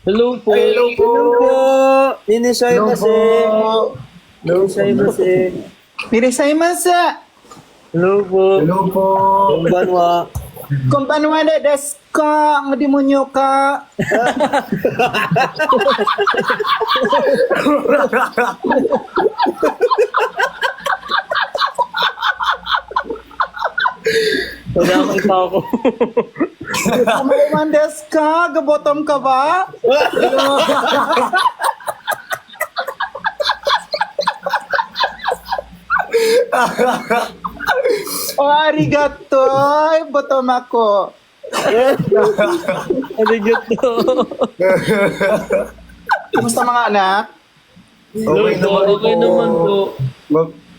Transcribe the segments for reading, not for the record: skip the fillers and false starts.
Hello po. Hello po. Inisaimase. Inisaimase. Irisaimasa. Hello po. Hello po. Konbanwa. Konbanwa desu ka? Ang demonyo ka. Nakakita ako. Konbanwa desu ka? Gabotom ka ba? Oh, arigato. Ay, botom ako. Arigato. Kumusta mga anak? Okay Hello po. naman Okay po. naman po.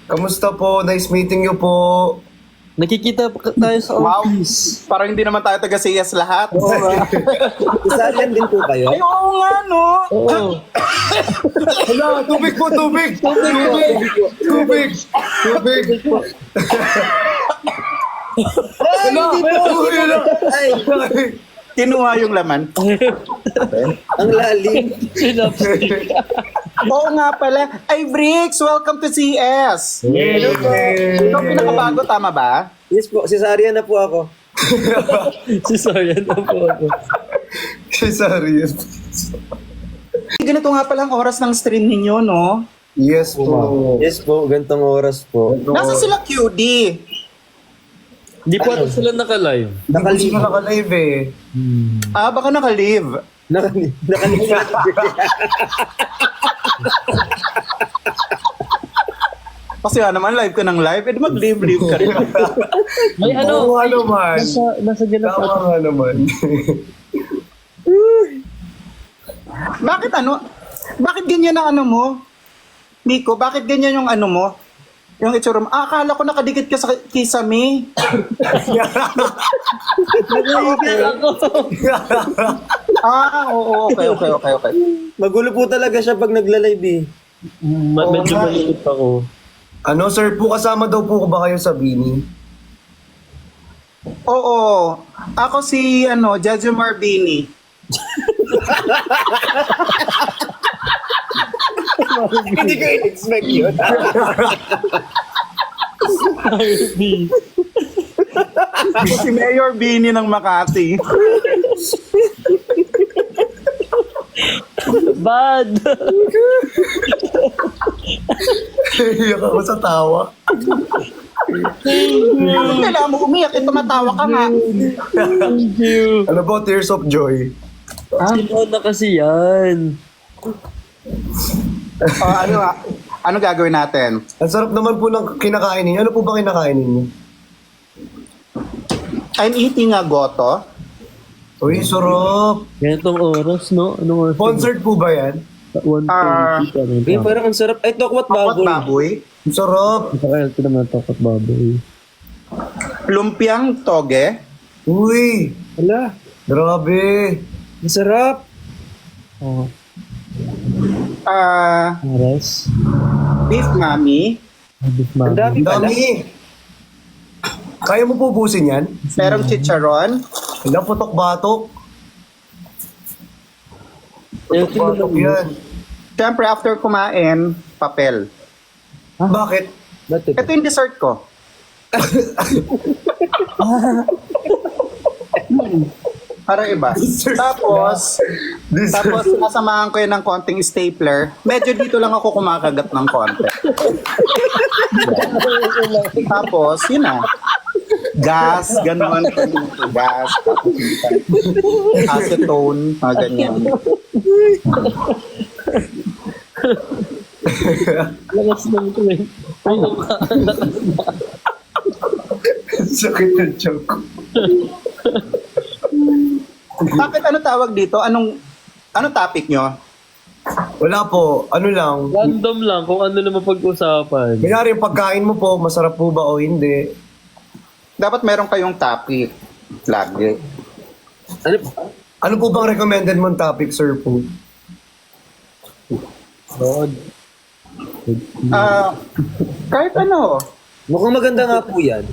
Kamusta po? Nice meeting you po. Nakikita pa tayo sa Wow. office. Parang hindi naman tayo taga-CS lahat. Isalian din po kayo? Ay, oo nga, no? Oo. Hala, tubig po, tubig! Tubig! Tubig! Tubig! Ay, hindi po. Ay, Kinuha yung laman. ang lalim. Synopsis. Oo nga pala. Ay, Bricks, welcome to CS. Yay! Ikaw pinakabago, tama ba? Yes po, cesarean na po ako. Si Soyan na po ako. Sorry. Ganito nga pala ang oras ng stream ninyo, no? Yes po. Yes po, gantong oras po. Nasa sila QD? Di po ata sila naka-live. Hindi po sila naka-live eh. Ah, baka naka-live. Nakalimutan. Kasi naman, live ka ng live. Eh, di mag-live ka rin. May ano? Oo nga naman. Nasa ganap Tama nga naman. Bakit ano? Bakit ganyan ang ano mo? Miko, bakit ganyan yung ano mo? Yung itsura mo. Ah, akala ko nakadikit ka sa kisame. Ah, oo, okay. Magulo po talaga siya pag nagla-live eh. Medyo maliit ako. Ano, sir po, kasama daw po ba kayo sa Bini? Oo. Ako si, Judge Marbini. Hindi ko in-expect yun. Ako si Mayor Bini ng Makati. Bad! Iyak ako sa tawa. Kailangan mo umiyak, tumatawa ka nga. Thank you. Ano ba, Tears of Joy? Sino na kasi yan? Ano gagawin natin? Ang sarap naman po ng kinakain ninyo. Ano po ba kinakain ninyo? I'm eating a goto. Uy, sarap. Ganitong oras, no? Anong oras? Sponsored po ba yan? 1:20 pa rin. Eh, parang ang sarap. Ay, tokwat Bakot baboy. baboy. Ang sarap. Ito naman takot baboy. Lumpiang toge. Uy, Hala, grabe. ang sarap. Oh, Beef mami. Beef Ang mami. dami Ang pala. dami. Kaya mo po ubusin yan? Merong chicharon. Ilang putok-batok. Ito Batok yan. Siyempre, after kumain, papel. Bakit? Ba't ito? Ito yung dessert ko. Para iba. Tapos, tapos nasamahan ko yun ng konting stapler. Medyo dito lang ako kumakagat ng konti. Tapos, yun na. Gas, gano'n. Gas, tapos acetone, mga ganyan. Lakas ng kwent. Ay, Sakit ng joke. Bakit ano tawag dito? Anong topic nyo? Wala po. Ano lang. random lang kung ano naman pag-usapan. Kunyari, yung pagkain mo po, masarap po ba o hindi? Dapat meron kayong topic. Lagi. Ano? Ano po bang recommended mong topic, sir po? God. Kahit ano. Mukhang maganda nga po yan.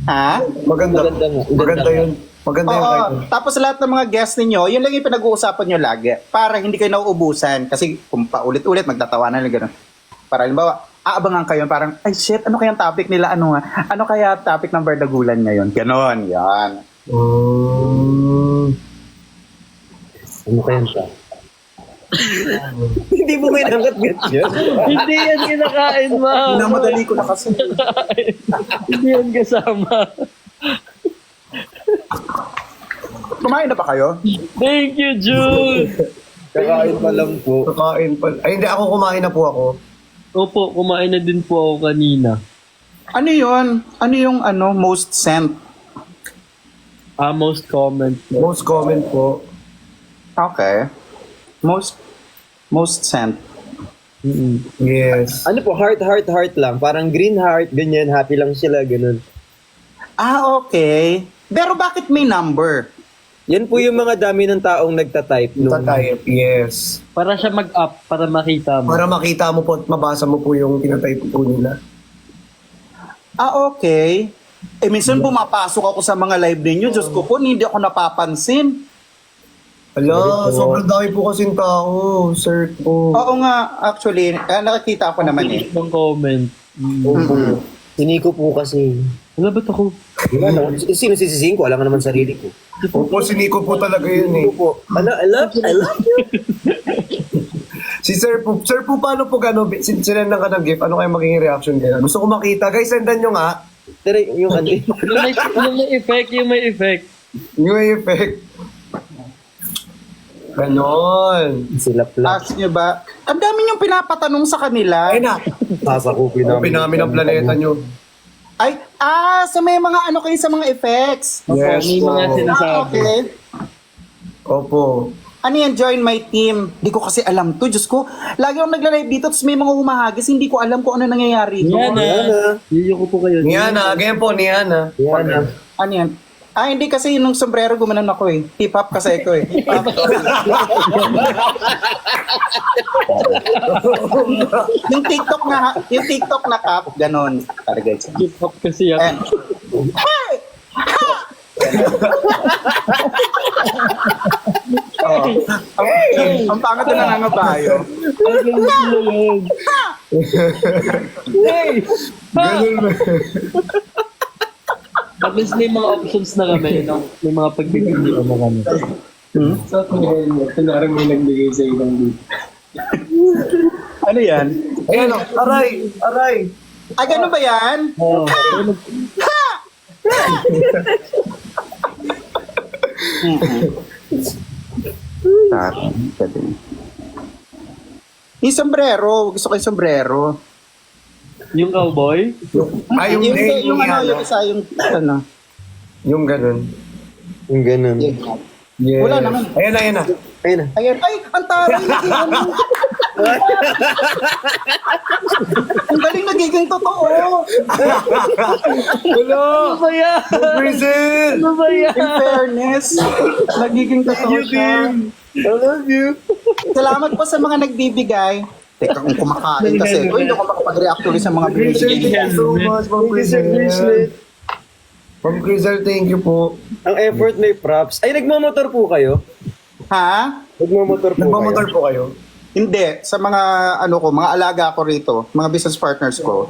Ha? Maganda. Maganda nga. Maganda yun. Maganda yung Oo, title. tapos lahat ng mga guests ninyo, yun lang yung pinag-uusapan nyo lagi. Para hindi kayo nauubusan. Kasi kung paulit-ulit, magtatawanan lang gano'n. Para halimbawa, aabangan kayo, parang, ay shit, ano kayang topic nila? Ano kaya topic ng Bardagulan ngayon? Ganon, yan. Ano kaya siya? Hindi mo may nangat-gat yun. Hindi yan kinakain, ma. Namadali ko na kasi. Hindi yan kasama. Kumain na ba kayo? Thank you, June. Kakain pa lang po. Kakain pa. Ay, hindi. Ako kumain na po ako. Opo, kumain na din po ako kanina. Ano yun? Ano yung most sent? Most comment. Most comment po. Okay. Most sent. Mm-mm. Yes. Ano po, heart lang. Parang green heart, ganyan. Happy lang sila, ganun. Okay. Pero bakit may number? Yan po yung mga dami ng taong nagtatype. Tatype, yes. Para siya mag-up, para makita mo. Para makita mo po at mabasa mo po yung tinatype po nila. Okay. Minsan pumapasok ako sa mga live ninyo. Diyos ko po, hindi ako napapansin. Ala, sobrang dami po kasing tao, sir po. Oo nga, actually, nakakita ko naman eh. Ng comment. Opo. Siniko po kasi. Wala ba't ako? Wala na. Sino sisisihin ko? Alam ka naman sarili ko. Opo, si Nico po talaga yun eh. Opo. I love you. Si Sir po, paano po gano'n? Sinendan ka ng gift, ano kayo magiging reaction nila? Gusto ko makita. Guys, sendan nyo nga. Pero yung ano. Yung may effect, yung may effect. New effect. Ganon. Sila plak. Ask nyo ba? Ang dami niyong pinapatanong sa kanila. Ay na. Sasakupin Open namin ang planeta nyo. Ay, so may mga ano kayo sa mga effects. Yes May po. mga sinasabi. Okay. Opo. Ano yan, join my team. Hindi ko kasi alam to, Diyos ko. Lagi akong nagla-live dito, tapos may mga humahagis, hindi ko alam kung ano nangyayari. Yana. Yiyo ko po kayo. Niana, ganyan po, Niana. Yan. Ano yan? Hindi kasi nung sombrero gumanon ako eh. Hip-hop kasi ako eh. yung TikTok na cap, ganon. Talaga siya. Keep up kasi yan. Ayan. Hey! Ha! Oh. Ang pangit na nangangabayo. Hey! Ganun ba? At least may mga options na kami. No? May mga pagbibigay na kami. Sa helmet, kunwari may nagbigay sa ibang dito. Ano yan? Ayan o, aray, aray. Ay, gano'n ba yan? Oh, Yung sombrero. Gusto ko yung sombrero. yung cowboy? Ay, yung name yung ni ano, yung Niana. isa, yung ano. Yung ganun. Yung ganun. Yes. Wala naman. Ayan na, ayan na. Ayun na. Ayan, ay, ang taray, naging ano. Ang galing nagiging totoo. Wala! Ano ba yan? Brazil! Ano ba yan? In fairness, nagiging totoo siya. I love you. Salamat po sa mga nagbibigay. Teka, kung kumakain kasi. Uy, hindi ako makapag-react ulit sa mga Brazil, binibigay. thank you so much, Ma'am Thank you, Sir Brazil. Ma'am Brazil, thank you po. Ang effort may props. Ay, nagmamotor po kayo? Ha? Nagmamotor po Nagmamotor kayo? po kayo? Hindi. Sa mga, ano ko, mga alaga ko rito, mga business partners ko.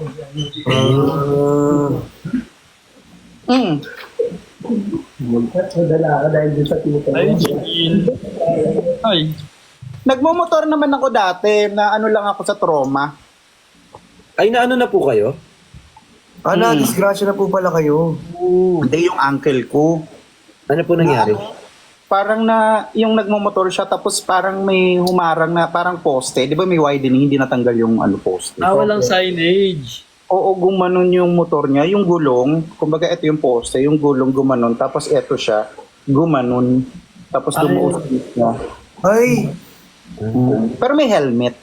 Nadala ka dahil dun sa tito. Ay, Jean. Ay. Nagmumotor naman ako dati na ano lang ako sa trauma. Ay, naano na po kayo? Disgrasya na po pala kayo. Hindi yung uncle ko. Ano po nangyari? Parang na, yung nagmumotor siya tapos parang may humarang na parang poste. Di ba may widening, hindi natanggal yung ano poste. Walang signage. Oo, gumanon yung motor niya, yung gulong. Kumbaga ito yung poste, yung gulong gumanon. Tapos ito siya, gumanon. Tapos dumuusap niya. Ay! Pero may helmet.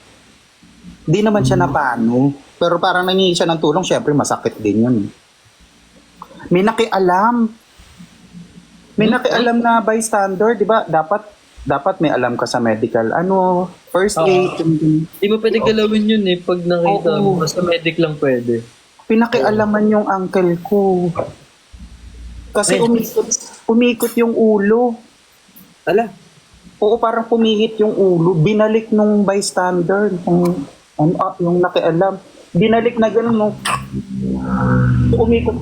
Di naman siya napano. Pero parang nangingi siya ng tulong, syempre masakit din yun. May nakialam. May nakialam na bystander, di ba? Dapat may alam ka sa medical. Ano, first aid. Di mo pwede galawin yun eh. Pag nakita mo, basta medic lang pwede. Pinakialaman yung uncle ko. Kasi umikot yung ulo. Ala, Oo, parang pumihit yung ulo. Binalik nung bystander, yung nakialam. Binalik na gano'n, no? Umikot.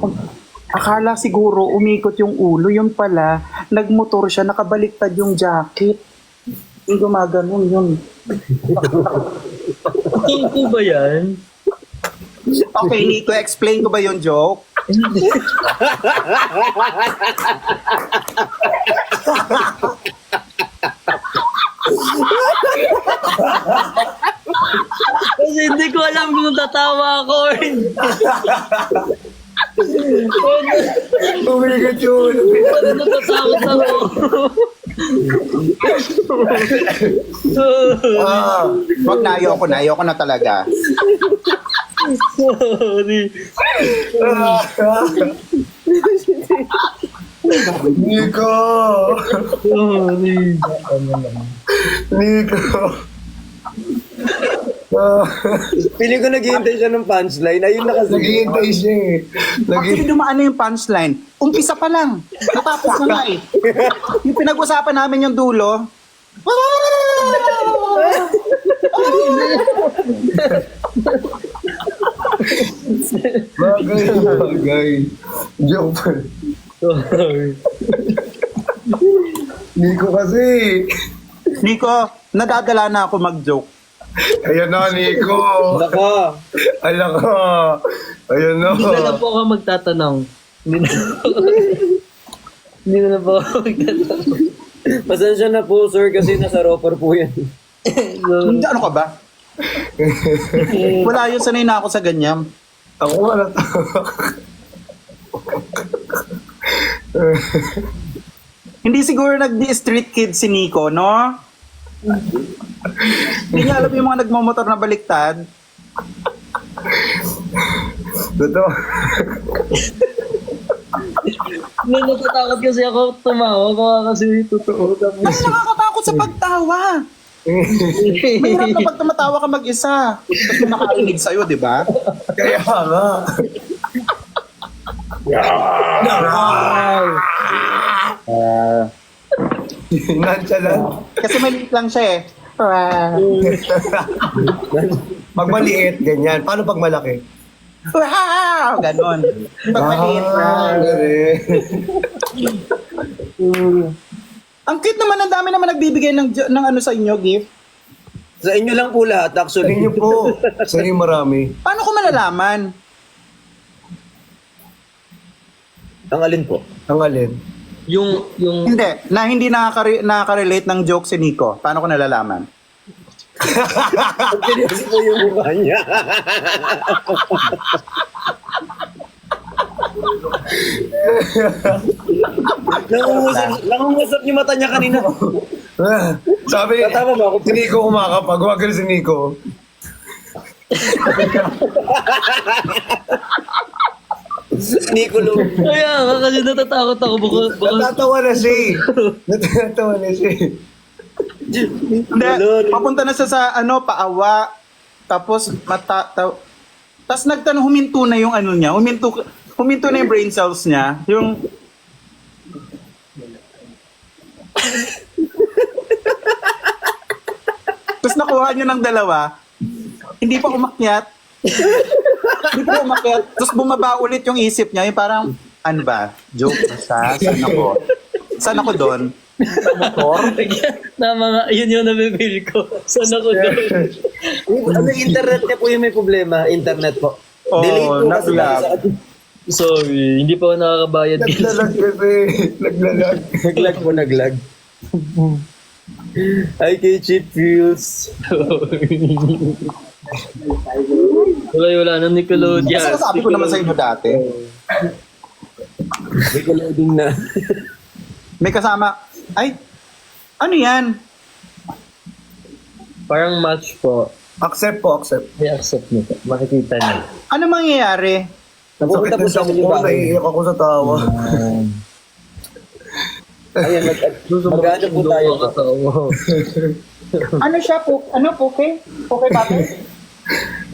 Akala siguro umikot yung ulo. Yun pala, nagmotor siya, nakabaliktad yung jacket. Yung gumaganon yun. Tungko ba yan? Okay, Nico, explain ko ba yung joke? Kasi hindi ko alam kung tatawa ako or hindi. Umigat yun. Ano natatakot ako? Wag na, ayoko na talaga. Sorry. Nico! Sorry. Nico! feeling ko naghihintay siya ng punchline. Ayun na kasi. Naghihintay siya eh. Actually, dumaan na yung punchline. Umpisa pa lang. Natapos na nga eh. Yung pinag-usapan namin yung dulo. Bagay. Joke pa. Sorry. Nico kasi. Nico, nadadala na ako mag-joke. Ayan na, Nico. Nako. Ayan ka. Ayan na. Hindi na lang po ako magtatanong. Hindi na lang po ako magtatanong. Pasensya na po, sir, kasi nasa roper po yan. Hindi, ano ka ba? Wala yun, sanay na ako sa ganyan. Ako wala Hindi siguro nag-street kid si Nico, no? Hindi niya alam yung mga nagmamotor na baliktad. Totoo. Natatakot kasi ako tumawa. Baka kasi totoo. Ay, Tapos, nakakatakot sa pagtawa. Mahirap na pag tumatawa ka mag-isa. Tapos may nakarinig sa'yo, di ba? Kaya nga. Nonchalant. Kasi maliit lang siya eh. Pag maliit, ganyan. Paano pag malaki? Wow! Ganon. Pag maliit. galing. Ang cute naman, ang dami naman nagbibigay ng ano sa inyo, gift. Sa inyo lang po lahat, Sa actually. inyo po. Sa inyo marami. Paano ko malalaman? Ang alin po? Ang alin? yung Hindi nakaka-relate ng joke si Nico. Paano ko nalalaman? Seryoso po yung mukha niya. Nangungusap yung mata niya kanina. Sabi, Tama ba ako? si Nico kumakapag. Huwag ka si Nico. Nicolo. kaya nga kasi natatakot ako. Baka Natatawa na siya eh. Natatawa na siya eh. Hindi, papunta na siya sa paawa. Tapos tapos huminto na yung ano niya. Huminto na yung brain cells niya. Yung tapos nakuha niya ng dalawa. Hindi pa umakyat. Tapos bumaba ulit yung isip niya. Yung parang, ano ba? Joke ba siya? Saan ako doon? Motor? Tama nga, yun yung nabibili ko. Saan ako doon? Ano, internet niya po yung may problema. Internet po. Oo, Delete po kasi nag-lag. Sorry, hindi pa ako nakakabayad. Naglalag kasi. Naglalag. Naglag po, naglag. Hi kay Cheap Feels. Wala na Nickelodeon. Kasi nasabi ko naman sa inyo dati. Nickelodeon na. May kasama, ay, ano yan? Parang match po. Accept po, accept. May accept nito. Makikita niyo. Ano mangyayari? Napupunta po Sakit siya ng ng ko. bahay. Naiiyak ako sa tawa. Ayan, mag-ano po tayo po. Ano siya po? Ano po, Poke? Poke Papi?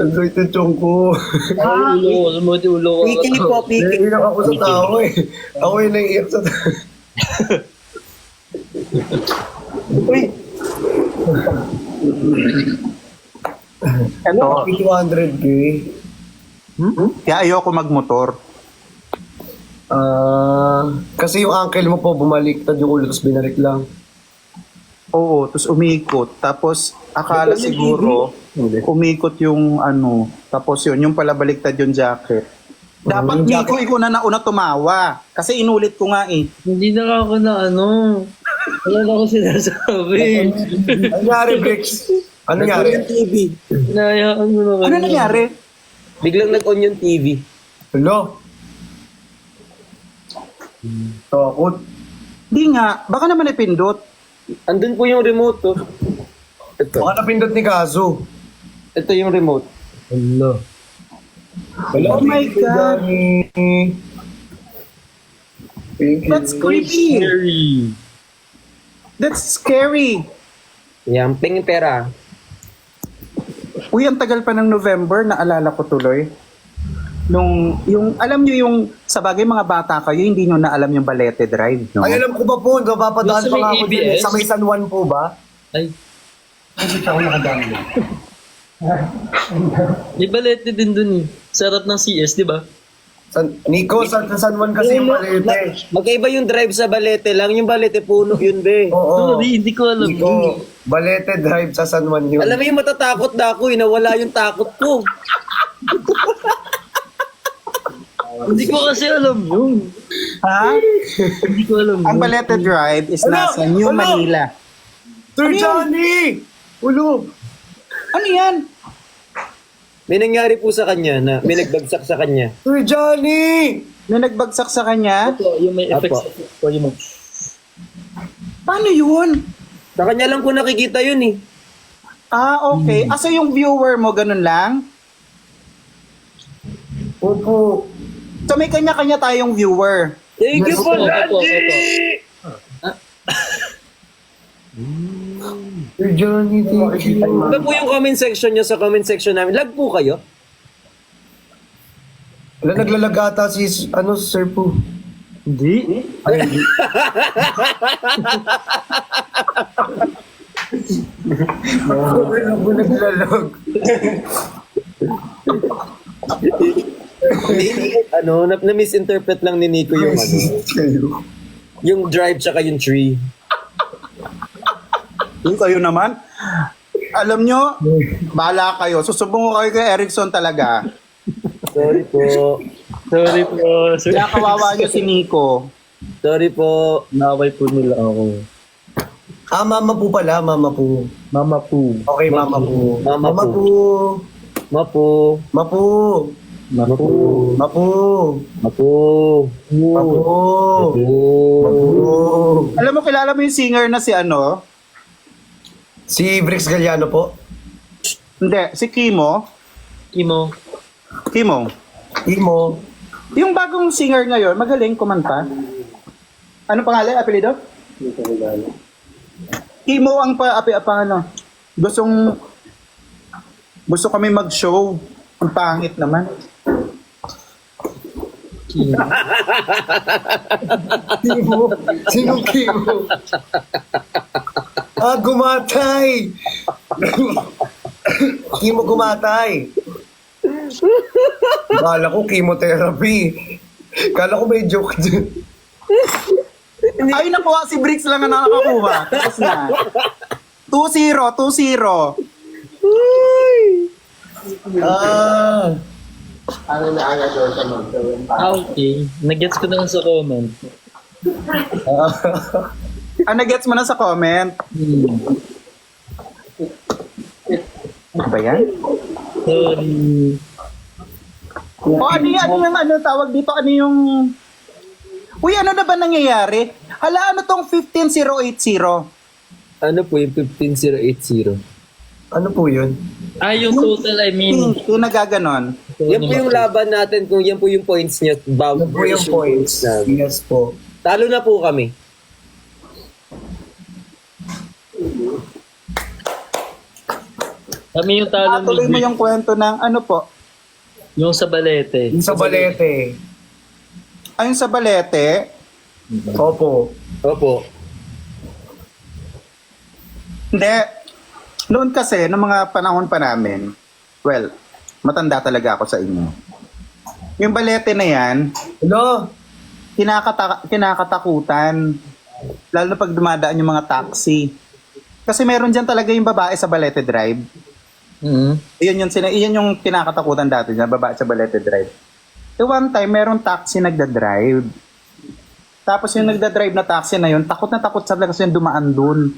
Ang sakit ng chong ko. Ulo ko, sumunod yung ulo ko. Piki po, piki. Naiiyak ako sa tawa eh. Ako yung naiiyak sa tawa. Uy, Ito, 200k. kaya ayoko magmotor. Kasi yung uncle mo po bumaliktad yung ulo tapos binalik lang. Oo, tapos umikot. Tapos akala siguro umikot yung ano. Tapos yun, yung pala baliktad yung jacket. Dapat yung Nico, ikaw na nauna tumawa. Kasi inulit ko nga eh. Hindi na ako na ano. Wala na ako sinasabi. Ano nangyari, Bricks? Ano nangyari? Nag-on yung TV. Hinayaan mo na Ano nangyari? Biglang nag-on yung TV. Hello? Takot. Di nga, baka naman ipindot. Andun po yung remote, oh. Ito. Baka napindot ni Kazu. Ito yung remote. Hello. Oh my God. That's creepy. Scary. That's scary. Yan, pingin pera. Uy, ang tagal pa ng November, naalala ko tuloy. Yung, alam nyo yung, sa bagay mga bata kayo, hindi nyo na alam yung Balete Drive, no? Ay, alam ko ba po, napapadaan Yung sa pa nga may ako dyan. ABS? Sa may San Juan po ba? Ay, Ay, ako nakadaan doon. di balete din dun eh. Sarap ng CS, di ba? Nico, sa San Juan kasi yung Balete. Magkaiba yung drive sa Balete lang. Yung Balete puno yun, be. Oo. Sorry, hindi ko alam. Nico, Balete Drive sa San Juan yun. Alam mo yung matatakot na ako, nawala yung takot ko. Hindi ko kasi alam yun. Ha? Hindi ko alam Ang yun. Balete Drive is Ano? nasa New Ano? Manila. Sir Johnny! Ulo! Ano yan? May nangyari po sa kanya na may nagbagsak sa kanya. Sir Johnny! May nagbagsak sa kanya? Ito, yung may Apo. effects po yung Paano yun? Sa kanya lang po nakikita yun eh. Ah, okay. Asa yung viewer mo, ganun lang? Opo. So may kanya-kanya tayong viewer. Thank you po, Opo, opo, Daddy! Sir Johnny, thank you. Ano po yung comment section nyo sa comment section namin? Lag po kayo? Wala naglalagata si, Sir po. Hindi. Ay, hindi. Wala ako naglalag. Na-misinterpret lang ni Nico yung ano. Yung drive tsaka yung tree. Yung kayo naman. Alam nyo, bahala kayo. Susubong ko kayo kay Erickson talaga. Sorry po. Sorry po. Sorry. Kaya kawawa nyo si Nico. Sorry po. Naway po nila ako. Mama po pala, mama po. Mama po. Okay, mama po. Mama po. po. Mapo. Mapo. Mapo. Mapo. Mapo. Mapo. Mapo. Alam mo, kilala mo yung singer na si ano? Si Brix Galliano po. Hindi, si Kimo. Kimo. Kimo. Imo. Yung bagong singer ngayon, magaling kumanta. Ano pangalan? Apelido? Kimo ang ano. Gusto kami mag-show. Ang pangit naman. Kimo. Kimo. Sino Kimo? Gumatay! Kimo gumatay. Kala ko chemotherapy. Kala ko may joke dyan. Ay, nakuha si Brix lang ang nakakuha. Tapos na. 2-0, 2-0. Okay. Nag-gets ko na sa comment. Nagets mo na sa comment. Ano ba yan? Sorry. O ano yung tawag dito? Ano yung... Uy, ano na ba nangyayari? Hala, ano tong 15080? Ano po yung 15080? Ano po yun? Yung total, I mean. Yung nagaganon. Yan po yung laban natin kung yan po yung points niya. Ano po yung points? Yes po. Talo na po kami. Kami yung talo Tuloy mo ni yung kwento ng ano po? yung sa balete. Yung sa Balete. Ayun sa Balete, Opo. Opo. Hindi. Noon kasi, noong mga panahon pa namin, well, matanda talaga ako sa inyo. Yung balete na yan, Hello? kinakatakutan. Lalo na pag dumadaan yung mga taxi. Kasi meron dyan talaga yung babae sa Balete Drive. Iyan yung kinakatakutan dati dyan, babae sa Balete Drive. So one time, meron taxi nagda-drive. Tapos yung nagda-drive na taxi na yun, takot na takot sa kasi yung dumaan dun.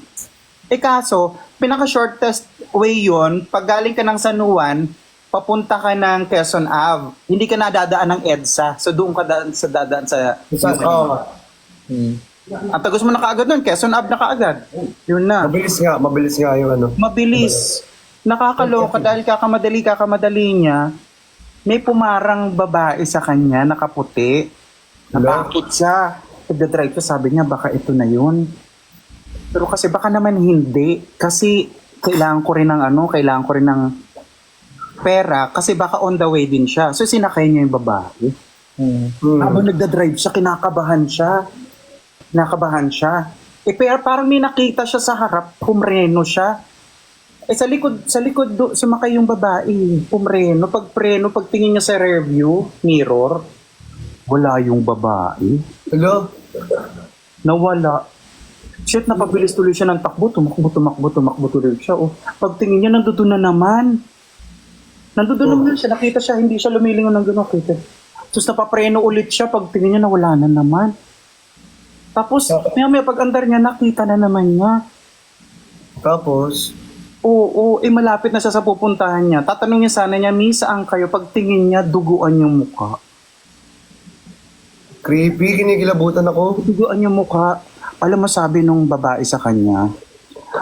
Eh kaso, pinaka-shortest way yun, pag galing ka ng San Juan, papunta ka ng Quezon Ave. Hindi ka na dadaan ng EDSA. So doon ka dadaan sa... Ang tagus mo na kaagad nun, Quezon Ave na kaagad. Yun na. Mabilis nga yung ano. Mabilis. Nakakaloka dahil kakamadali niya. May pumarang babae sa kanya, nakaputi. Natakot siya. Pagdadrive ko, sabi niya, baka ito na yun. Pero kasi baka naman hindi. Kasi kailangan ko rin ng pera. Kasi baka on the way din siya. So sinakay niya yung babae. Habang nagdadrive siya, kinakabahan siya. Eh pero parang may nakita siya sa harap, pumreno siya. Eh sa likod sumakay yung babae, pumreno. Pagtingin niya sa rear view mirror, wala yung babae. Hello? Nawala. Shit, napabilis tuloy siya ng takbo, tumakbo tuloy siya. Oh, pagtingin niya, nandoon na naman siya, nakita siya, hindi siya lumilingon ng gano'n, kita. Tapos napapreno ulit siya, pagtingin niya, nawala na naman. Tapos, may pag-andar niya, nakita na naman niya. Tapos? Oo, malapit na siya sa pupuntahan niya. Tatanungin niya sana niya, saan kayo? Pagtingin niya, duguan yung mukha. Creepy, kinikilabutan ako. Duguan yung mukha. Alam mo, sabi nung babae sa kanya,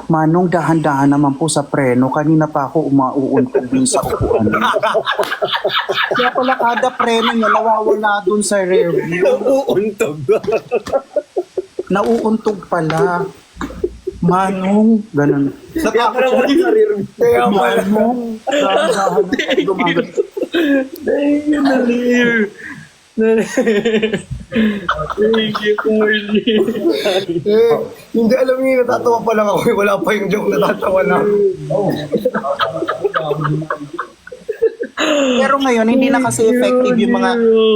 Manong, dahan-dahan naman po sa preno. Kanina pa ako umauuntog dun sa upuan. Kaya pala kada preno niya nawawala dun sa rear view. Nauuntog pala. Manong, ganun. Natakot siya. Manong, dahan-dahan naman gumagat. Thank you, Carly. Hindi alam niyo, natatawa pa lang ako. Wala pa yung joke, natatawa lang. Pero ngayon, hindi na kasi effective yung mga,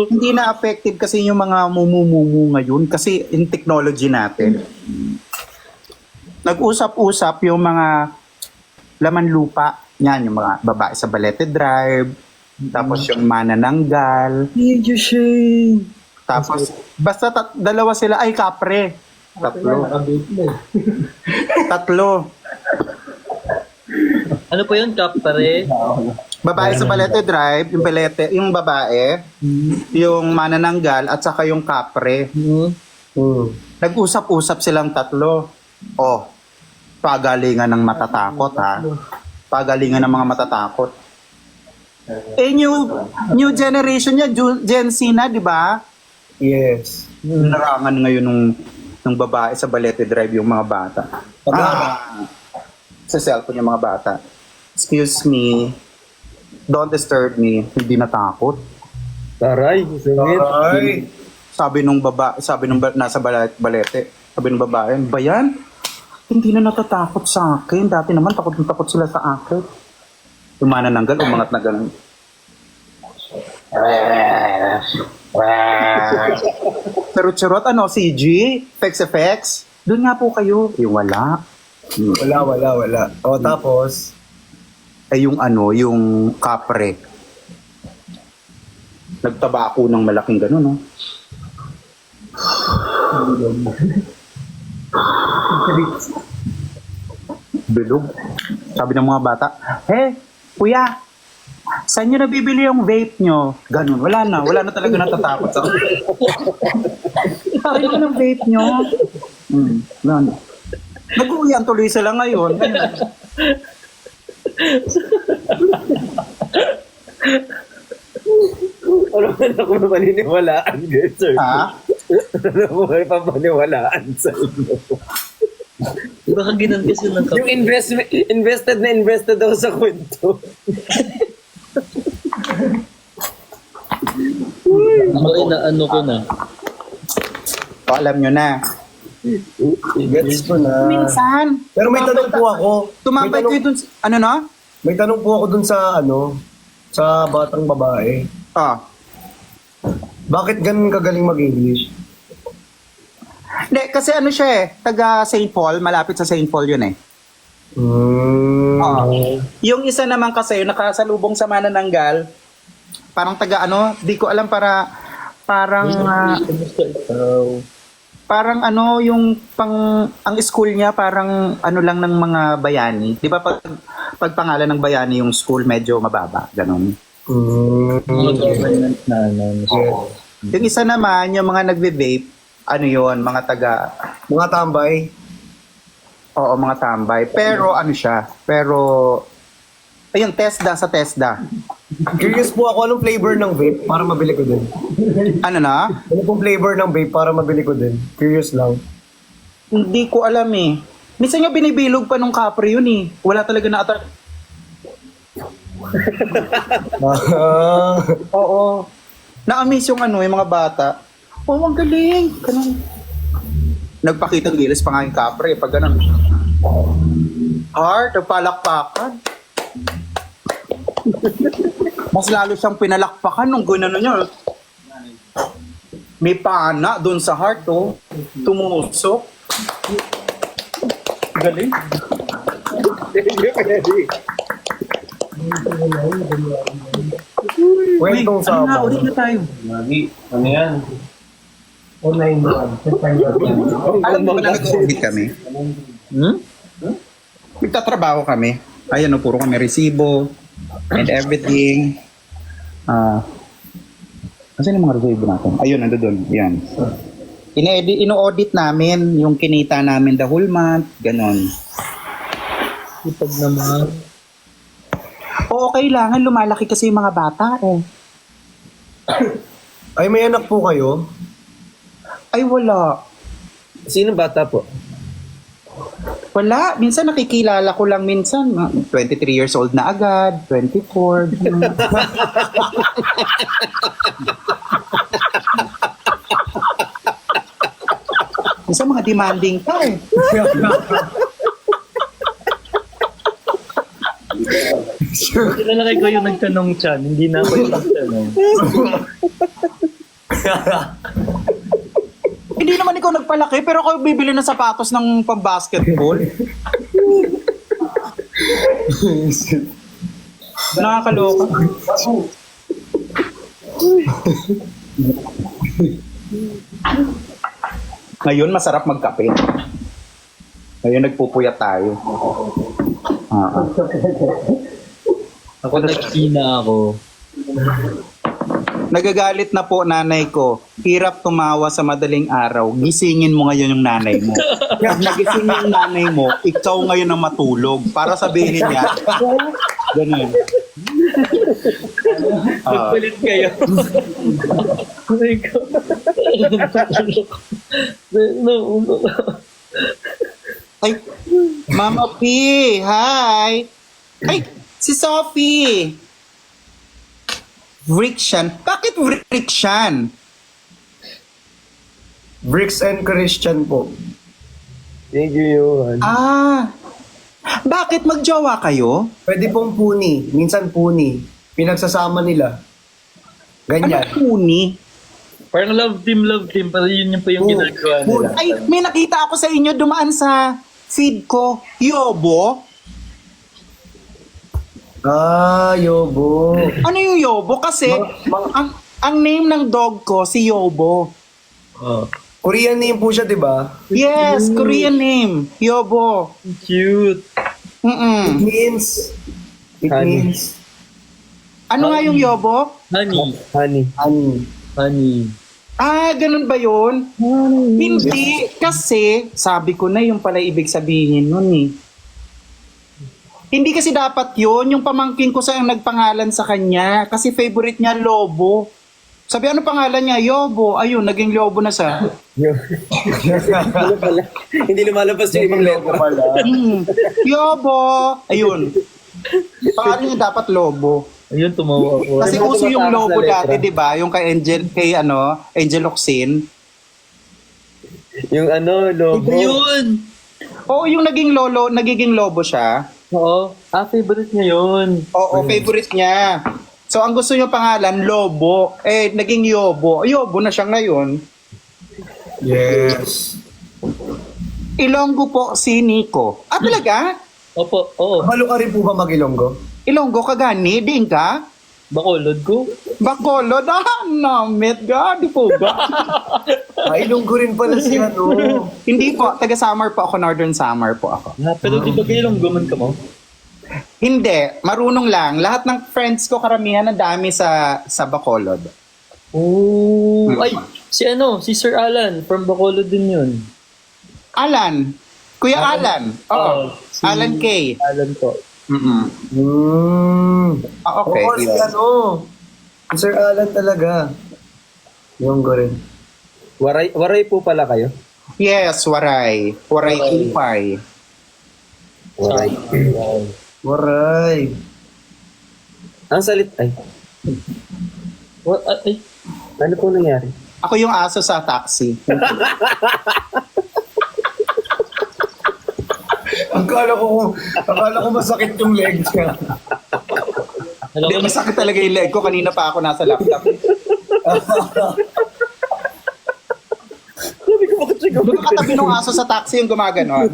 hindi na effective kasi yung mga mumumumu ngayon kasi in technology natin. Nag-usap-usap yung mga laman lupa, yan, yung mga babae sa Balete Drive, tapos yung manananggal, tapos basta dalawa sila, ay kapre. Tatlo. Ano po yun, Kap, pare? Babae sa Balete Drive, yung babae, yung manananggal, at saka yung kapre. Nag-usap-usap silang tatlo. Oh, pagalingan ng matatakot, ha? Pagalingan ng mga matatakot. Eh, new generation niya, Gen Z na, di ba? Yes. Narangan ngayon ng babae sa Balete Drive yung mga bata. Sa cellphone yung mga bata. Excuse me, don't disturb me. Hindi natakot. Taray, sungit. Ay. Sabi nung nasa balete, sabi nung babae, ba yan? Hindi na natatakot sa akin. Dati naman takot sila sa akin. Yung manananggal, umangat na gano'n. Charot-charot, CG? Effects? Doon nga po kayo. Yung wala. Wala. O, tapos? Ay yung yung kapre. Nagtabako ng malaking gano'n, no? Bilog. Sabi ng mga bata, kuya, saan nyo nabibili yung vape nyo? Ganun, wala na talaga natatakot sa Sabi ko ng vape nyo. Ganun. Nag-uwian tuloy sila ngayon. Ano man ako mapaniwalaan, guys, sir? Ha? Ano mo may papaniwalaan sa inyo? Baka ginan kasi ng Kap. Yung invested daw sa kwento. Okay na, ano ko na. O, alam nyo na. Gets ko na. Minsan. Pero may tanong po ako. Tumambay May kayo dun. Ano no? May tanong po ako dun sa sa batang babae. Ah. Bakit ganun kagaling mag-English? Hindi, kasi ano siya eh. Taga St. Paul. Malapit sa St. Paul yun eh. Oo. Yung isa naman kasi, nakasalubong sa Manananggal, parang taga di ko alam parang parang yung ang school niya parang lang ng mga bayani. 'Di ba pag pangalan ng bayani yung school medyo mababa, ganun. Mga government na, Yung isa naman, yung mga nagve-vape, yon, mga taga Mga tambay. Oo, mga tambay. Pero ayun, sa TESDA. Curious po ako anong flavor ng vape para mabili ko din. Ano na? Ano pong flavor ng vape para mabili ko din? Curious lang. Hindi ko alam eh. Minsan nga binibilog pa nung kapre yun eh. Wala talaga na Oo. Na-amaze yung yung mga bata. Oh, ang galing. Ganun. Nagpakita ng gilis pa nga yung kapre pag ganun. Heart, nagpalakpakan. Mas lalo siyang pinalakpakan nung gano'n niya. May pana doon sa heart, tumusok. Galing. Kwentong sama. Ulit na tayo. Ano yan? Online doon. Alam mo na nag-audit kami? Nagtatrabaho kami. Ayan, puro kami resibo and everything. Asan yung mga resibo natin? Ayun, nando doon. Yan. Ino-audit namin yung kinita namin the whole month. Ganon. Ipag naman. Oo, kailangan lumalaki kasi yung mga bata eh. Ay, may anak po kayo? Ay, wala. Sino bata po? Wala. Minsan nakikilala ko lang minsan. 23 years old na agad. 24. Minsan mga demanding pa eh. Kilala ko yung nagtanong Chan, hindi na ako yung nagtanong. Hindi naman ikaw nagpalaki, pero ako bibili ng sapatos ng pang-basketball. Nakakaloka. Ngayon, masarap magkape. Ngayon, nagpupuyat tayo. Ako nagkina ako. Nagagalit na po nanay ko. Hirap tumawa sa madaling araw. Gisingin mo ngayon yung nanay mo. Pag nagising yung nanay mo, ikaw ngayon ang matulog. Para sabihin niya, ganun. Nagpalit kayo. Aray ko. Ay, Mama P, hi! Ay, si Sophie! Vrikshan. Bakit Vrikshan? Bricks and Christian po. Thank you, Johan. Bakit magjowa kayo? Pwede pong puni. Minsan puni. Pinagsasama nila. Ganyan. Ano puni? Parang love team, pero yun yung pa yung ginagawa nila. Ay, may nakita ako sa inyo dumaan sa feed ko. Yobo? Yobo. Ano yung Yobo? Kasi ang name ng dog ko si Yobo. Oh, Korean name po siya, di ba? Yes, Korean name. Yobo. cute. It means... Honey. Ano nga yung Yobo? Honey. Honey. Ganun ba yun? Hindi. Kasi, sabi ko na yung pala ibig sabihin nun eh. Hindi kasi dapat yun. Yung pamangkin ko sa ang nagpangalan sa kanya. Kasi favorite niya, Lobo. Sabi, ano pangalan niya? Yobo. Ayun, naging Lobo na sa. Ano pala? Hindi lumalabas yung ibang letra. Yobo. Ayun. Pangalan niya dapat Lobo. Ayun, tumawa ako. Kasi Ano uso yung tumataas Lobo na letra? dati, di ba? Yung kay Angel Oxin. Yung ano, lobo. Iba yun! Oo, yung nagiging lobo siya. Oo. Favorite niya yun. Oo, favorite niya. So, ang gusto niyo pangalan, Lobo. Eh, naging Yobo. Yobo na siya ngayon. Yes. Ilonggo po si Nico. Ah, talaga? Opo, oo. Kabalo ka rin po ba mag-Ilonggo? Ilonggo ka gani? Diin ka? Bacolod ko. Bacolod? Ah, namit ka. Di po ba? Ilonggo rin pala si ano. Hindi po. Taga-Samar po ako. Northern Samar po ako. Pero di ba gaylong guman ka mo? Hindi. Marunong lang. Lahat ng friends ko karamihan na dami sa Bacolod. Oh. Ay, si Sir Alan from Bacolod din yun. Alan. Kuya Alan. Oo. si Alan K. Alan po. Ah, okay. Oo, si Yun. ano. Si Sir Alan talaga. Ilonggo rin. Waray po pala kayo. Yes, Waray. Waray Kupay. Waray. Waray. Ang salit, ay, What? Ay, ano po nangyari? Ako yung aso sa taxi. Akala ko masakit yung leg niya. alam Hindi, ko na. masakit talaga yung leg ko. Kanina pa ako nasa laptop. Doon katabi ng aso sa taxi yung gumaganon.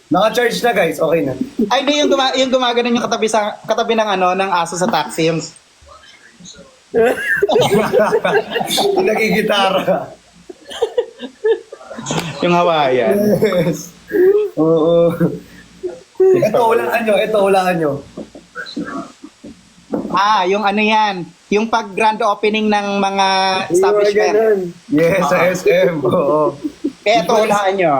Naka-charge na guys, okay na. Ay, hindi, yung gumaganon yung katabi ng ng aso sa taxi. Yung, Yung nagigitara. yung Hawaiian. Yes. Oo. Ito, hulaan nyo. Ah, yung ano yan. Yung pag grand opening ng mga establishment. Ganun. Yes, sa SM. Oo. Kaya ito, hulaan nyo.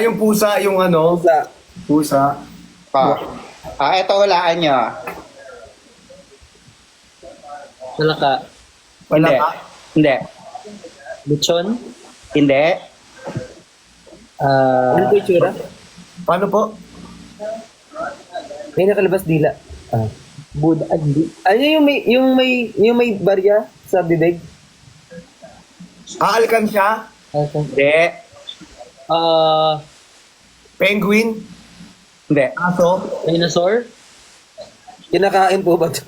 Yung pusa, yung ano. Sa, Pusa. Ito, hulaan nyo. Malaka. Wala Hindi. ka? Hindi. Lechon. Hindi. ano po yung tsura? Paano po? May nakalabas dila. Buda. Hindi. Ano yung may barya sa bibig? Aalkan siya? Hindi. Penguin? Hindi. Aso? Dinosaur. Kinakain po ba ito?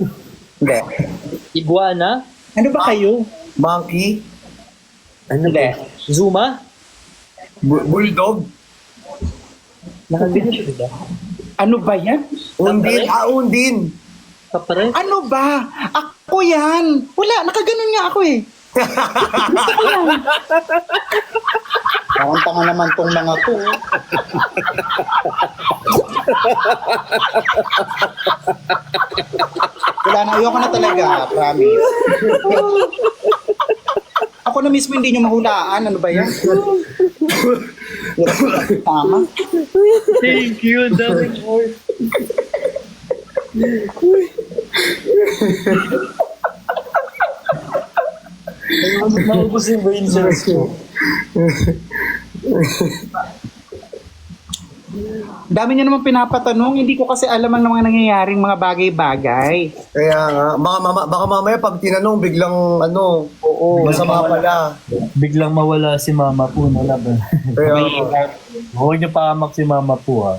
Hindi. Iguana. Ano ba kayo? Monkey? Ano Hindi. ba? Zuma. Bulldog? Nakabili siya, diba? Ano ba yan? Undin? Undin? Kapare. Ano ba? Ako yan. Wala, nakaganon nga ako eh. Gusto ko yan. Parang tanga naman tong mga to. Wala na, ayoko na talaga, promise. Ako na mismo hindi nyo mahulaan. Ano ba yan? Tama. Thank you, damn horse. Naubos yung brain cells ko. Dami niya naman pinapatanong. Hindi ko kasi alam ang mga nangyayaring mga bagay-bagay. Kaya nga, baka mamaya pag tinanong, biglang ano, masama pala. Biglang mawala si mama po na laban. Kaya, Huwag niyo pahamak si mama po ha.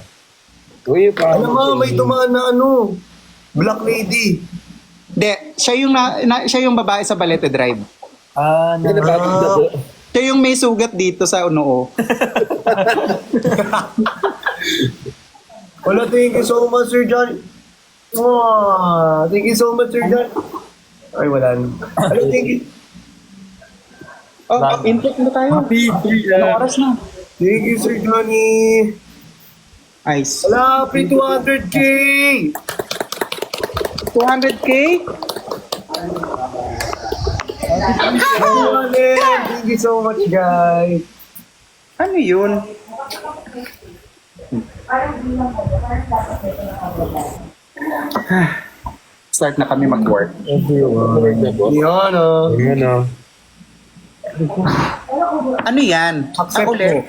Uy, ano nga, may tumaan na ano, Black Lady. Hindi, siya yung babae sa Balete Drive. Napagod na po. Siya yung may sugat dito sa unoo. Wala, thank you so much, Sir John. Thank you so much, Sir John. Ay, wala na. Hello, thank you. Input na tayo. Anong oras na? Thank you, Sir Johnny. Ice. Wala, free 200K. 200K? Thank you so much, guys. Ano yun? Start na kami mag-work. Yan, oh. Ayan o. Ano yan? Accept Ako ulit. mo.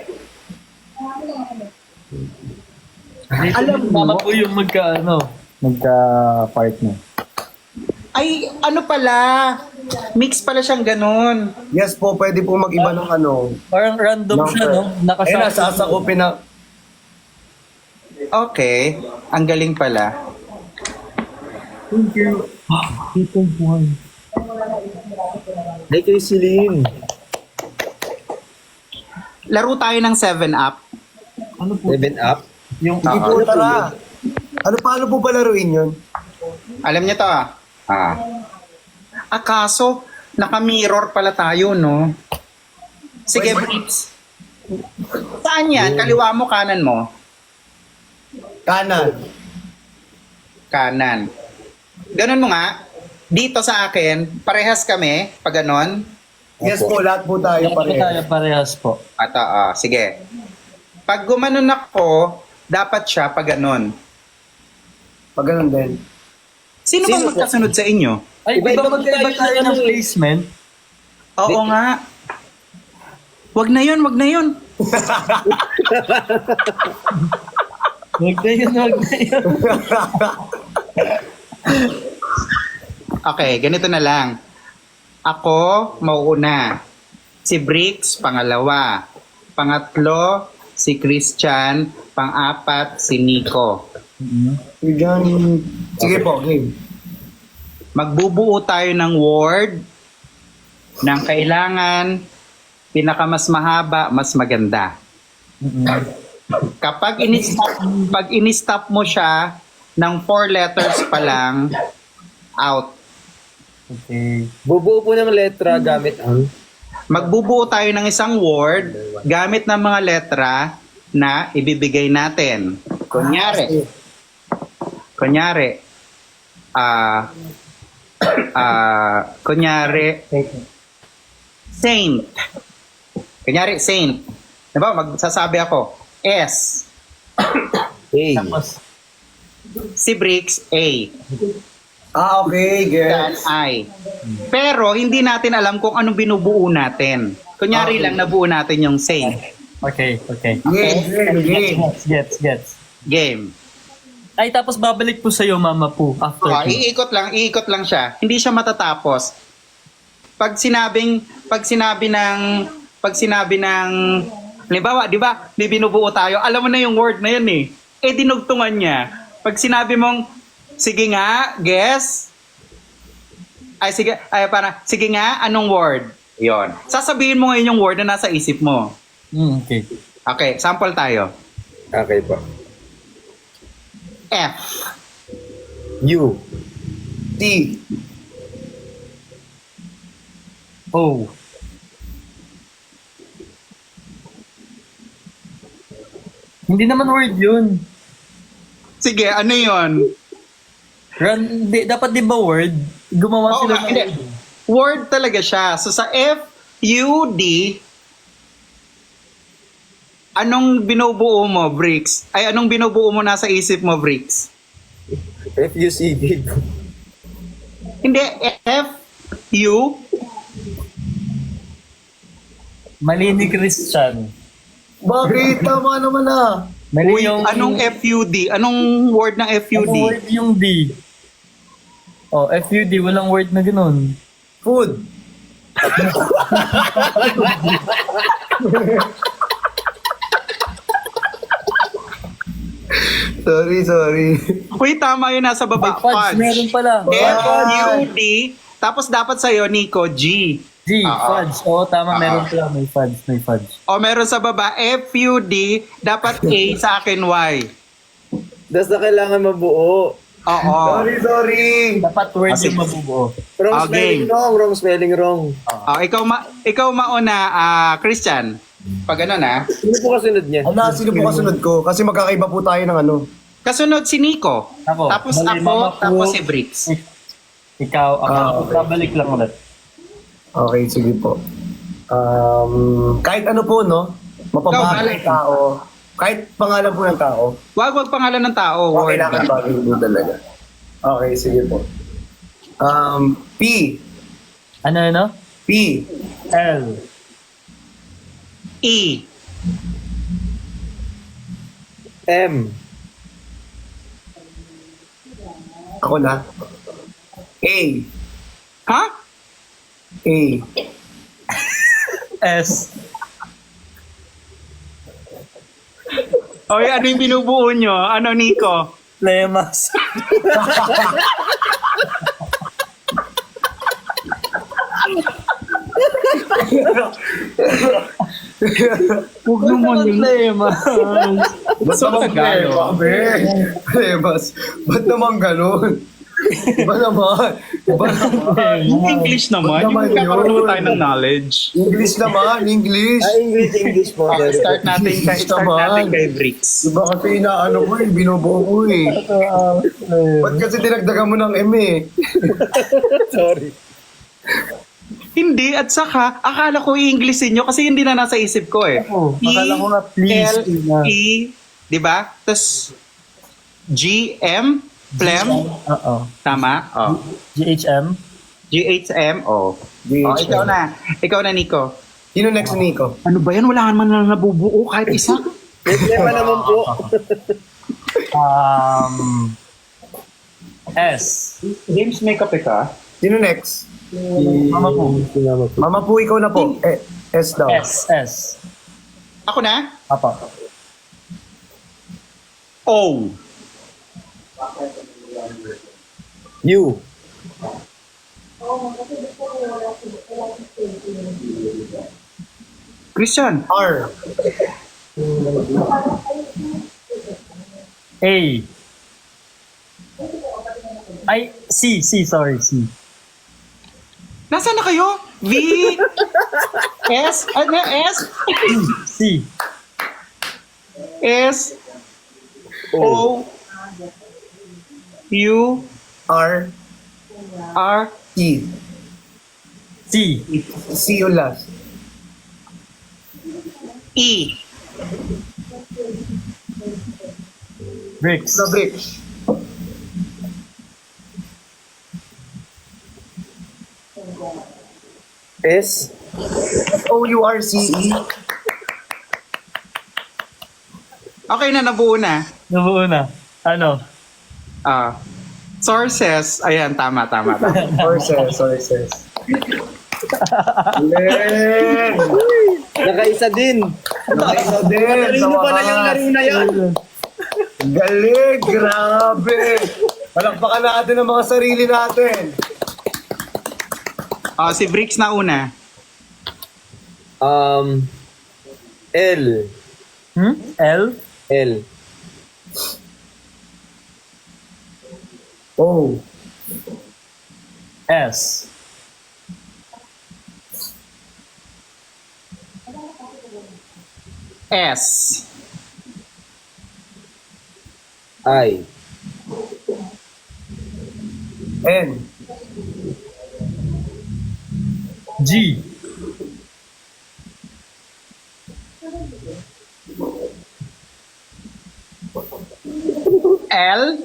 Alam mo, Mama po yung magka-partner. ay ano pala, Mix pala siyang ganun. Yes po, pwede po mag-iba ng ano. Parang random siya, no? Ayun na, Nakasakop. sasakupin na. Okay. Ang galing pala. Hey, kay Celine. Laro tayo ng 7-Up. 7 up. Yung Sige po, tara. Paano po ba laruin yun? Alam niyo to ah. Akaso, naka-mirror pala tayo, no? Sige, Brits. Saan yan? Kaliwa mo, kanan mo? Kanan. Kanan. Ganun mo nga. Dito sa akin, parehas kami, pag ganon. Yes po, lahat po tayo tayo pare. parehas po. At sige. Pag gumanon ako, dapat siya pag ganon. Pag ganun din. Sino ba magkasunod sa inyo? Ay, Iba-iba iba magkaiba tayo tayo ng ng placement. Oo nga. Wag na yun, wag na yun. Huwag na yun, huwag na yun. Okay, ganito na lang. Ako, mauuna. Si Bricks, pangalawa. Pangatlo, si Christian. Pang-apat, si Nico. Bigyan. Sige po, game. Magbubuo tayo ng word ng kailangan pinakamas mahaba, mas maganda. Kapag in-stop mo siya ng 4 letters pa lang, out. Okay. Bubuo po ng letra gamit ang... Magbubuo tayo ng isang word gamit ng mga letra na ibibigay natin. Kunyari, saint. Kunyari, saint. Diba, magsasabi ako, S. Hey. Tapos, Si Bricks, A. Okay, Dan, guys. I. Pero, hindi natin alam kung anong binubuo natin. Kunyari lang, nabuo natin yung saint. okay. Gets. Game. Ay, tapos babalik po sa'yo, Mama po, after Oh, two. iikot lang siya. Hindi siya matatapos. Pag sinabi ng halimbawa, 'di ba? May binubuo tayo. Alam mo na yung word na yun eh. Eh dinugtungan niya. Pag sinabi mong sige nga, guess. Sige nga, anong word? 'Yon. Sasabihin mo ngayon yung word na nasa isip mo. Okay. Okay, sample tayo. Okay po. F. U. T. Oh. Hindi naman word yun. Sige, ano 'yon? Dapat di ba word? Gumawa Oo sila nga, hindi. Word talaga siya. So sa F, U, D, anong binubuo mo, Bricks? Ay, anong binubuo mo nasa isip mo, Bricks? FUCD. Hindi, F, U, Mali ni Christian. Bakit? Tama naman ah. Mali Uy, anong FUD? Anong word ng FUD? Anong word yung D? Oh, FUD, walang word na ganun. Food. Sorry. Uy, tama yun nasa baba. Fudge, meron pala. F-U-D. Tapos dapat sa'yo, Nico, G. G, fudge. Oo, tama, meron pala. May fudge. O meron sa baba, F-U-D. Dapat A, sa akin, Y. Das na kailangan mabuo. Oo. Sorry. Dapat word Sige. yung mabubuo. Wrong Okay. spelling wrong. Wrong spelling wrong. Ikaw mauna, Christian. Pag ano na. Sino po kasunod niya? Sino po kasunod ko? Kasi magkakaiba po tayo ng ano. Kasunod si Nico. Ako. Tapos Mali, ako, Mama po. tapos si Bricks. Ikaw, ako. okay. Babalik lang ulit. Okay, sige po. Kahit ano po, no? Mapapahal ng tao. Kahit pangalan po ng tao. Wag pangalan ng tao. Okay Word. lang bagay po talaga. Okay, sige po. P. Ano? P. L. E. M. Ako na. A. Ha? A. S. Oy, ano yung binubuo nyo? Ano, Nico? Lemas. Huwag naman yun. Lemas. Ba't naman Tagalog? Bas, ba't naman ganun? Iba naman. Iba naman. Yung English naman. Yung naman magkakaroon yun? tayo ng knowledge. English naman, English. English po. sorry. Start natin kay Bricks. Diba kasi inaano ko binubuo ko Ba't kasi dinagdagan mo ng M eh? Sorry. Hindi, at saka, akala ko i-Englishin nyo kasi hindi na nasa isip ko eh. Akala ko nga, please. E, di ba? Tapos, G, M, Plem. Oo. Tama? Oh. GHM. GHM, oh. Oh, ikaw na. Ikaw na, Nico. Sino next ni Nico? Ano ba yan? Wala naman na nabubuo kahit isa. May problema naman po. S. James, may kape ka? Sino next? Mama po. Mama po, ikaw na po. S daw. S. Ako na? Apa. O. U. Christian. R. A. Ay, C. Sorry, C. Nasaan na kayo? V. S. Ano? S. C. S. O. U. R. R. E. C. C yung last. E. Bricks. Sa bricks. S. O-U-R-C-E. Okay na, nabuo na. Nabuo na. Ano? Sources. Ayan, tama. Sources. Len! Nakaisa din. Nakaisa din. Marino pala yung laro na yan. Galing! Grabe! Palakpakan natin ang mga sarili natin. Si Bricks na una. L. L. L. O. S. S. I. N. G. L.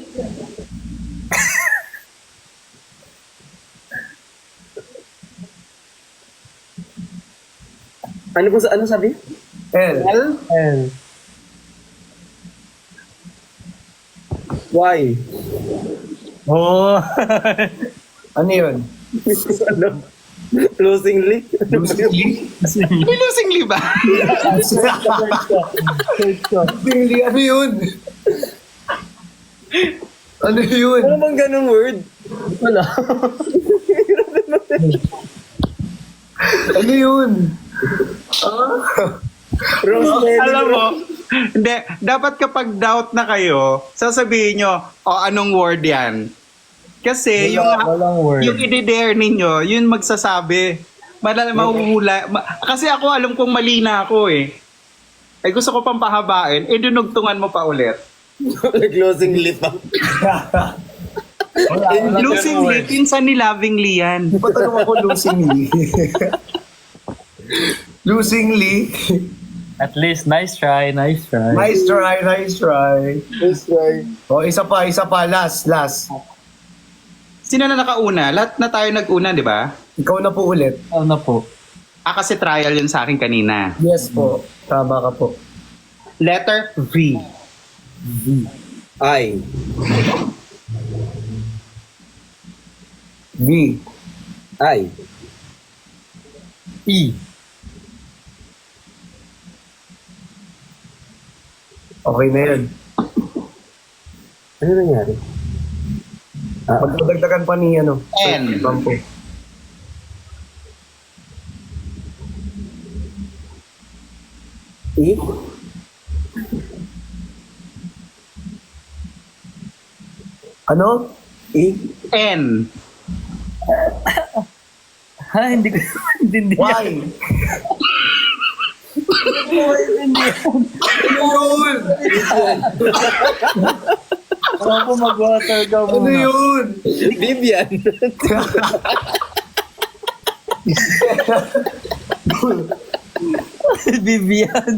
Ano sabi? L. L. L. Y. Oh. Ano yun? Ano? Closingly? May lusingli ba? Really, ano yun? Ano yun? Ano bang ganung word? Wala. Ano yun? Rosemary. Alam mo, hindi, dapat kapag doubt na kayo, sasabihin nyo, anong word yan? Kasi Walang word. yung i-dare ninyo, yun magsasabi. Mahuhula. Kasi ako alam kong mali na ako eh. Ay gusto ko pang pahabain, dinugtungan mo pa ulit. Closingly pa. Losingly, pinsan ni Lovingly yan. Patanong ako losingly. Losingly. At least, nice try. Nice try. Let's try. O, isa pa. Last. Sino na nakauna? Lahat na tayo nag-una, di ba? Ikaw na po ulit. Ano na po? Kasi trial yun sa akin kanina. Yes po. Tama ka po. Letter V. I. B. I. E. Okay na yan. Ano nangyari? Pagdadagdagan pa ni ano. N. Bampo. E? Ano? E? N. Ha, hindi ko hindi. Why? Ano yun? Ako mag-water ka Ano muna. yun? Vivian. Vivian.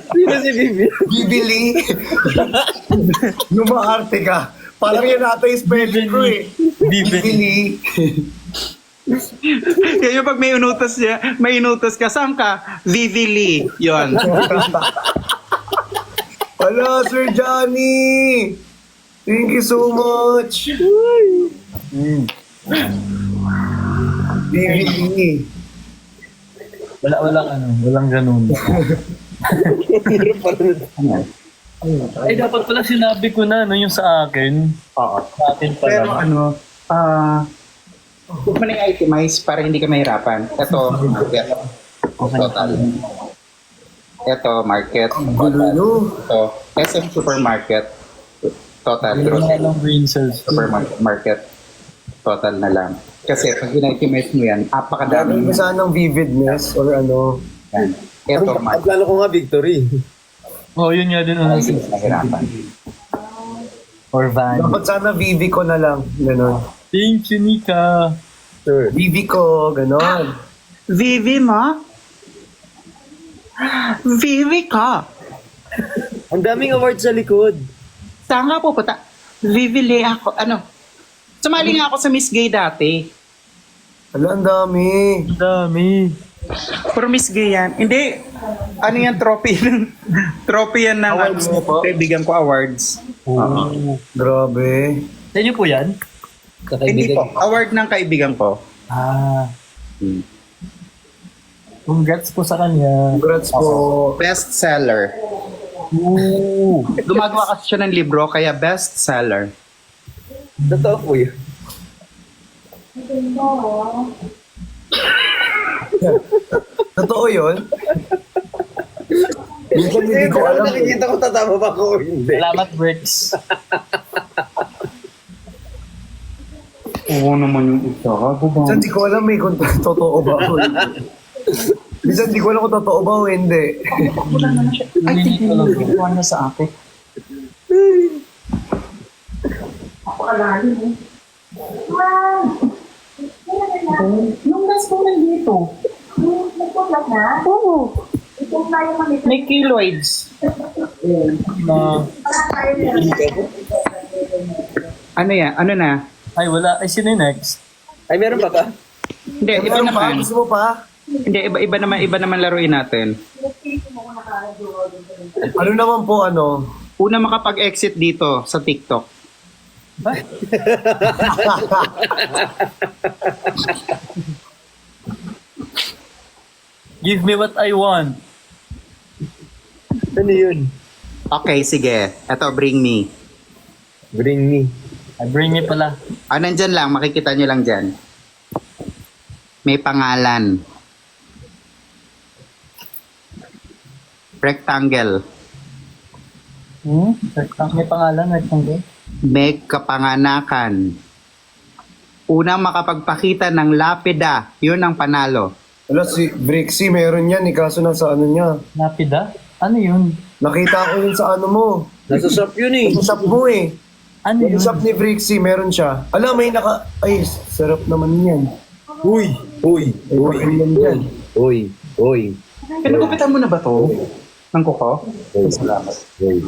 Sino si Vivian? Bibili. Yung maarte ka. Parang yan ata yung spelling ko eh. Bibili. Kaya yung pag may inutos ka, saan ka? Vivili. Yun. Wala, Sir Johnny. Thank you so much. Bibili. Walang ganun. Ay, dapat pala sinabi ko na, no, yung sa akin. Oo. Sa akin pala. Pero huwag mo na i-itemize para hindi ka mahirapan. Ito, market. Total. Ito, market. Gulo. Ito, SM Supermarket. Total. Yung mga lang brain cells. Supermarket. Total na lang. Kasi pag in-itemize mo yan, Dami apakadami mo sanang vividness or ano. yan. Ito, Ang market. plano ko nga victory. Oh, yun nga din ang Hindi ka mahirapan. or van. Dapat sana Vivi ko na lang. Ganon. Thank you, Nika. Sure. Vivi ko, ganon. Vivi mo? Vivi ka. Ang daming awards sa likod. Saan nga pupunta? Vivili ako. Ano? Sumali nga ako sa Miss Gay dati. Wala, ang dami. Ang dami. Pero Miss Gay yan. Hindi. Ano yan? Trophy. Trophy yan ng Awards niyo po? kaibigan ko awards. Grabe. Sa inyo po yan? Hindi po. Award ng kaibigan ko. Ah. Congrats po sa kanya. Congrats po. Best seller. Ooh. Gumagawa kasi siya ng libro, kaya best seller. Totoo po yun. Totoo yun? Minsan hindi ko alam. Nakikita ko tatama ba ako o hindi. Salamat, Bricks. Oo naman yung isa. Minsan hindi ko alam kung totoo ba o hindi. Minsan hindi ko alam kung totoo ba o hindi. Ay, tignan mo yung kuha niya sa akin. Yung gas po nandito. Nagpaplat na? Oo. Itong tayo mamit. May keloids. Na, Ano yan? Ano na? ay, wala. Ay, sino yung next? Ay, meron pa ba? Hindi, iba Ano pa? naman. Gusto mo pa? Hindi, iba naman laruin natin. Ano naman po ano? Una makapag-exit dito sa TikTok. Give me what I want. Ano yun? Okay, sige. Ito, bring me. Bring me. Ay, bring me pala. Nandyan lang, makikita nyo lang dyan. May pangalan. Rectangle. May pangalan, rectangle. May kapanganakan. Unang makapagpakita ng lapida, yun ang panalo. Wala, si Brixie meron yan eh, kaso nasa ano niya. Lapida? Ano yun? Nakita ko yun sa ano mo. Nasa shop yun eh. Sa shop mo eh. Ano yun? Yung shop ni Brixie, meron siya. Alam, may naka... Ay, sarap naman yan. Uy! Uy! May pakinggan yan. Uy! Uy! Pinagupitan mo na ba to? Ng kuko? Uy! Salamat. Uy!